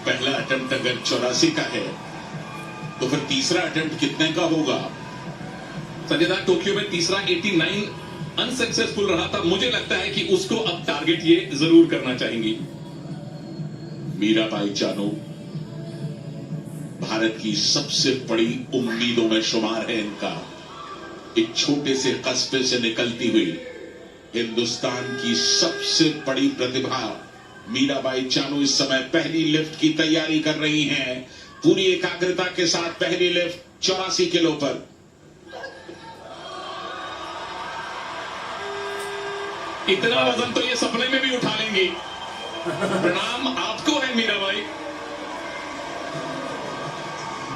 पहला अटेम्प्ट अगर 84 का है तो फिर तीसरा अटेम्प्ट कितने का होगा? संजय दा, टोक्यो में तीसरा 89 अनसक्सेसफुल रहा था। मुझे लगता है कि उसको अब टारगेट ये जरूर करना चाहेंगी। मीराबाई चानू भारत की सबसे बड़ी उम्मीदों में शुमार है। इनका एक छोटे से कस्बे से निकलती हुई हिंदुस्तान की सबसे बड़ी प्रतिभा मीराबाई चानू इस समय पहली लिफ्ट की तैयारी कर रही हैं। पूरी एकाग्रता के साथ पहली लिफ्ट 84 किलो पर। इतना वजन तो ये सपने में भी उठा लेंगी। प्रणाम आपको है मीराबाई।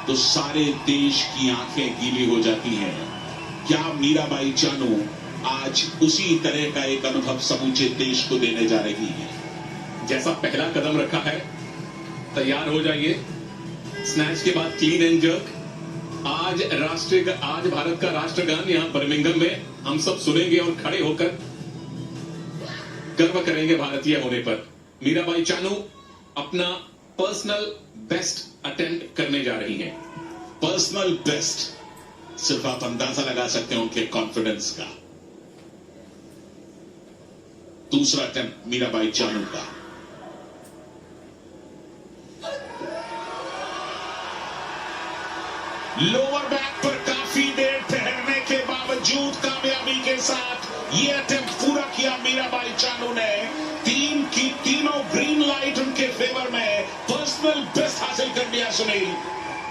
तो सारे देश की आंखें गीली हो जाती हैं। क्या मीराबाई चानू आज उसी तरह का एक अनुभव समूचे देश को देने जा रही है? जैसा पहला कदम रखा है, तैयार हो जाइए। स्नैच के बाद क्लीन एंड जर्क। आज भारत का राष्ट्रगान यहां बर्मिंघम में हम सब सुनेंगे और खड़े होकर गर्व करेंगे भारतीय होने पर। मीराबाई चानू अपना पर्सनल बेस्ट अटेम्प्ट करने जा रही हैं। पर्सनल बेस्ट, सिर्फ आप अंदाजा लगा सकते हैं उनके कॉन्फिडेंस का। दूसरा अटेम्प्ट मीराबाई चानू का। लोअर बैक पर काफी देर ठहरने के बावजूद कामयाबी के साथ ये अटेम्प्ट पूरा किया मीराबाई चानू ने। टीम की तीनों ग्रीन लाइट उनके फेवर में। पर्सनल बेस्ट हासिल कर लिया सुनील।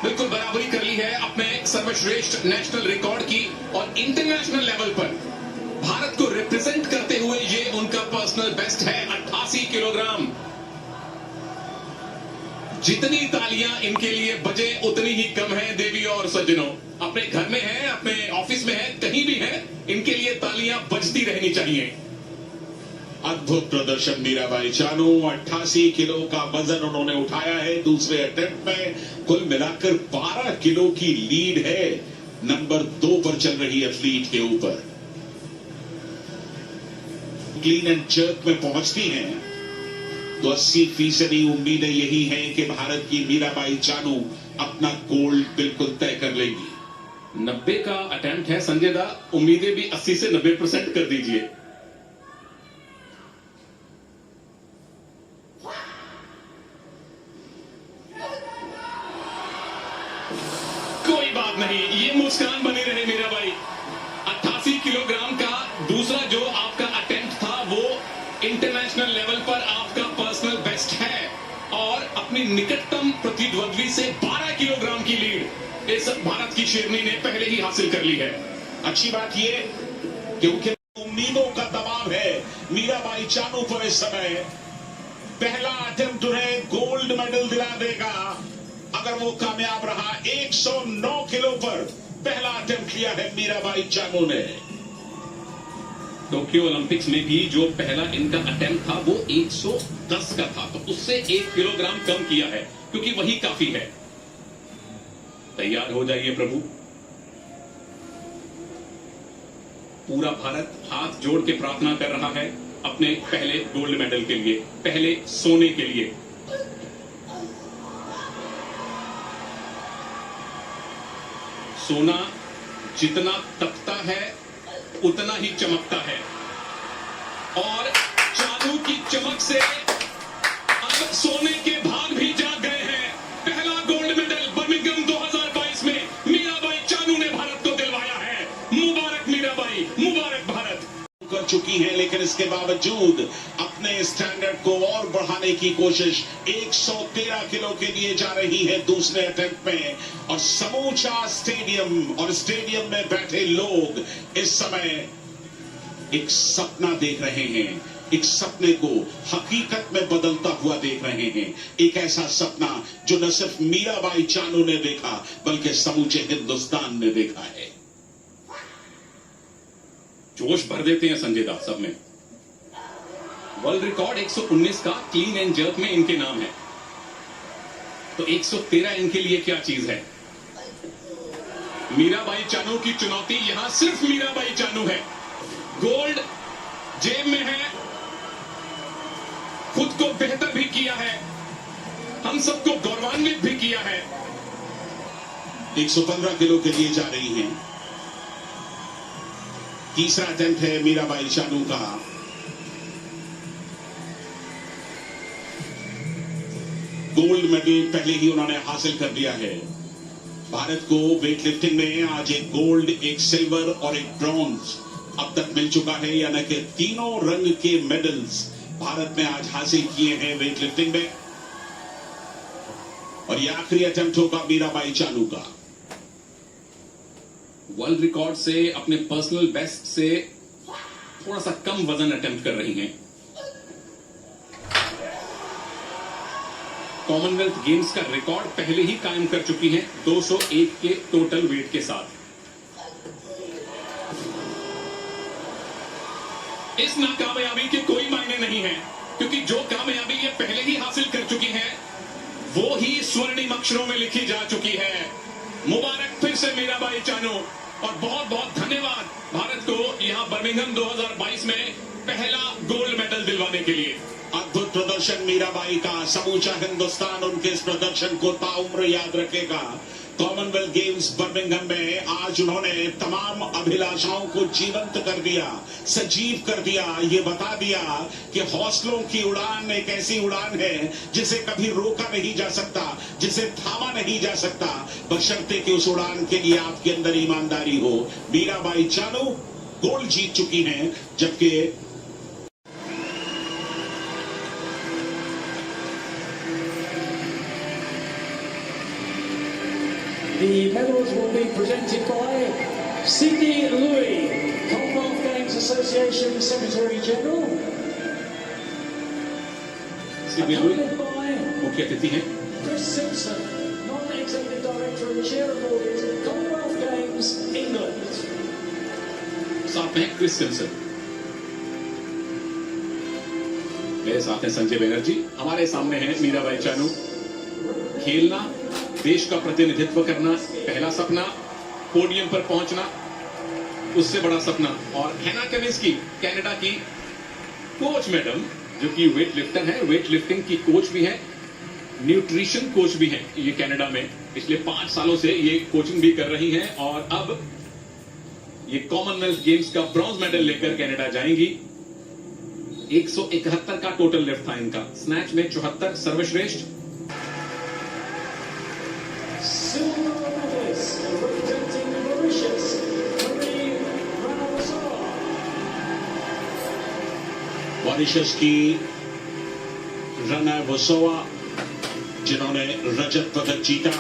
बिल्कुल बराबरी कर ली है अपने सर्वश्रेष्ठ नेशनल रिकॉर्ड की, और इंटरनेशनल लेवल पर भारत को रिप्रेजेंट करते हुए ये उनका पर्सनल बेस्ट है 88 किलोग्राम। जितनी तालियां इनके लिए बजे उतनी ही कम है देवी और सज्जनों। अपने घर में है, अपने ऑफिस में है, कहीं भी है, इनके लिए तालियां बजती रहनी चाहिए। अद्भुत प्रदर्शन मीराबाई चानू। 88 किलो का वजन उन्होंने उठाया है दूसरे अटेम्प्ट में। कुल मिलाकर 12 किलो की लीड है नंबर 2 पर चल रही एथलीट के ऊपर। क्लीन एंड जर्क में पहुंचती हैं तो 80% उम्मीदें यही हैं कि भारत की मीराबाई चानू अपना गोल्ड बिल्कुल तय कर लेंगी। 90 का अटेम्प्ट है संजय दा, उम्मीदें भी 80 से 90% कर दीजिए। कोई बात नहीं, ये मुस्कान बनी रहे मीराबाई। 88 किलोग्राम का दूसरा जो आपका अटेम्प्ट था वो इंटरनेशनल लेवल पर आपका पर्सनल बेस्ट है, और अपनी निकटतम प्रतिद्वंद्वी से 12 किलोग्राम की लीड इस भारत की शेरनी ने पहले ही हासिल कर ली है। अच्छी बात ये क्योंकि उम्मीदों का दबाव है मीराबाई चानू पर इस समय। पहला अटेम्प्ट उन्हें गोल्ड मेडल दिला देगा अगर वो कामयाब रहा। 109 किलो पर पहला अटेम्प्ट लिया है मीराबाई चानू ने। टोक्यो ओलंपिक्स में भी जो पहला इनका अटेम्प्ट था वो 110 का था, तो उससे 1 किलोग्राम कम किया है, क्योंकि वही काफी है। तैयार हो जाइए प्रभु। पूरा भारत हाथ जोड़ के प्रार्थना कर रहा है अपने पहले गोल्ड मेडल के लिए, पहले सोने के लिए। सोना जितना तपता है उतना ही चमकता है, और चानू की चमक से अब सोने के भाग भी जाग गए हैं। पहला गोल्ड मेडल बर्मिंघम 2022 में मीराबाई चानू ने भारत को दिलवाया है। मुबारक मीराबाई, मुबारक भारत। कर चुकी हैं, लेकिन इसके बावजूद अपने स्टैंडर्ड को और बढ़ाने की कोशिश 113 किलो के लिए जा रही है दूसरे अटेम्प्ट में। और समूचा स्टेडियम और स्टेडियम में बैठे लोग इस समय एक सपना देख रहे हैं, एक सपने को हकीकत में बदलता हुआ देख रहे हैं। एक ऐसा सपना जो न सिर्फ मीराबाई चानू ने देखा बल्कि समूचे हिंदुस्तान ने देखा है। जोश भर देते हैं संजय दास सब में। वर्ल्ड रिकॉर्ड 119 का क्लीन एंड जर्क में इनके नाम है, तो 113 इनके लिए क्या चीज है। मीराबाई चानू की चुनौती यहां सिर्फ मीराबाई चानू है। गोल्ड जेब में है, खुद को बेहतर भी किया है। हम सबको गौरवान्वित भी किया है। 115 किलो के लिए जा रही हैं। तीसरा अटेम्प्ट है मीराबाई चानू का। गोल्ड मेडल पहले ही उन्होंने हासिल कर लिया है। भारत को वेट लिफ्टिंग में आज एक गोल्ड, एक सिल्वर और एक ब्रॉन्ज अब तक मिल चुका है, यानी कि तीनों रंग के मेडल्स भारत ने आज हासिल किए हैं वेट लिफ्टिंग में। और ये आखिरी अटेम्प्ट होगा मीराबाई चानू का। वर्ल्ड रिकॉर्ड से, अपने पर्सनल बेस्ट से थोड़ा सा कम वजन अटेम्प्ट कर रही हैं। कॉमनवेल्थ गेम्स का रिकॉर्ड पहले ही कायम कर चुकी हैं 201 के टोटल वेट के साथ। इस नाकामयाबी के कोई मायने नहीं है, क्योंकि जो कामयाबी ये पहले ही हासिल कर चुकी है वो ही स्वर्णिम अक्षरों में लिखी जा चुकी है। मुबारक फिर से मीराबाई चानू, और बहुत बहुत धन्यवाद भारत को यहां बर्मिंघम 2022 में पहला गोल्ड मेडल दिलवाने के लिए। अद्भुत प्रदर्शन मीराबाई का। समूचा हिंदुस्तान उनके इस प्रदर्शन को ताउम्र याद रखेगा। कॉमनवेल्थ गेम्स बर्मिंघम में आज उन्होंने तमाम अभिलाषाओं को जीवंत कर दिया, सजीव कर दिया। ये बता दिया कि हौसलों की उड़ान एक ऐसी उड़ान है जिसे कभी रोका नहीं जा सकता, जिसे थामा नहीं जा सकता, बशर्ते कि उस उड़ान के लिए आपके अंदर ईमानदारी हो। मीराबाई चानू गोल्ड जीत चुकी हैं, जबकि The medals will be presented by Cindy Louis, Commonwealth Games Association Secretary General. Sydney Louis Accompanied by मुख्य अतिथि हैं। Chris Simpson, Non-Executive Director and Chair of Audit, Commonwealth Games, England. साथ में क्रिस सिम्पसन। मेरे साथ हैं संजय बनर्जी। हमारे सामने है मीराबाई चानू। खेलना, देश का प्रतिनिधित्व करना पहला सपना, पोडियम पर पहुंचना उससे बड़ा सपना। और हैना केमिंस्की, कनाडा की कोच मैडम, जो कि वेट लिफ्टर है, वेट लिफ्टिंग की कोच भी है, न्यूट्रिशन कोच भी है। ये कनाडा में पिछले 5 सालों से ये कोचिंग भी कर रही हैं, और अब ये कॉमनवेल्थ गेम्स का ब्रॉन्ज मेडल लेकर कनाडा जाएंगी। 171 का टोटल लिफ्ट था इनका, स्नैच में 74 सर्वश्रेष्ठ। Silver medalist representing Mauritius, Marie Ranalwasawa. Mauritius की रनावसोवा, जिन्होंने रजत पदक जीता।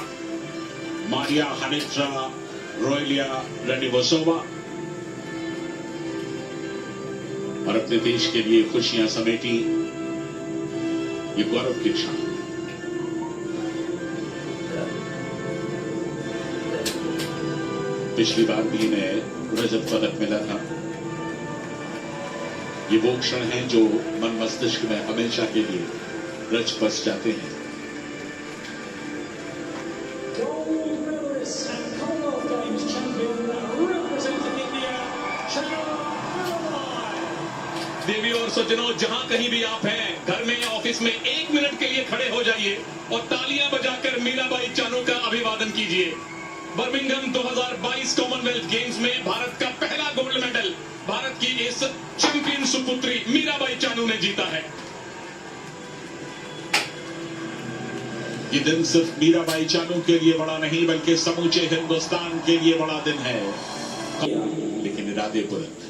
मारिया हानित्रा रोयलिया रनिवसोवा, और अपने देश के लिए खुशियां समेटी। ये गौरव की क्षण। पिछली बार भी इन्हें रजत पदक मिला था। ये वो क्षण हैं जो मन मस्तिष्क में हमेशा के लिए रच बस जाते हैं। Gold medalist and Commonwealth Games champion representing India, Chana Rai. देवी और सज्जनों, जहां कहीं भी आप हैं, घर में या ऑफिस में, 1 मिनट के लिए खड़े हो जाइए और तालियां बजाकर मीराबाई चानू का अभिवादन कीजिए। बर्मिंघम 2022 कॉमनवेल्थ गेम्स में भारत का पहला गोल्ड मेडल भारत की इस चैंपियन सुपुत्री मीराबाई चानू ने जीता है। ये दिन सिर्फ मीराबाई चानू के लिए बड़ा नहीं, बल्कि समूचे हिंदुस्तान के लिए बड़ा दिन है। लेकिन इरादे बुलंद।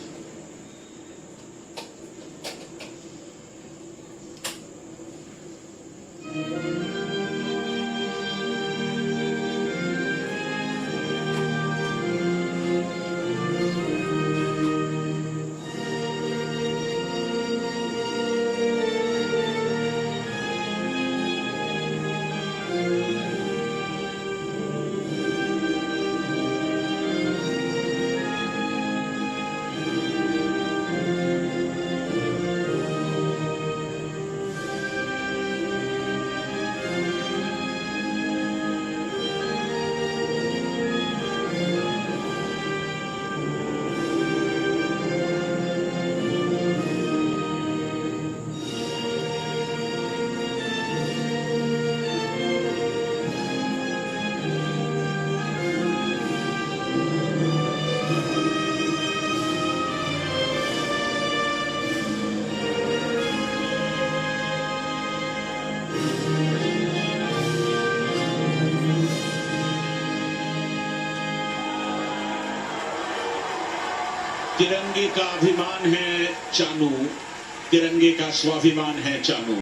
तिरंगे का अभिमान है चानू, तिरंगे का स्वाभिमान है चानू।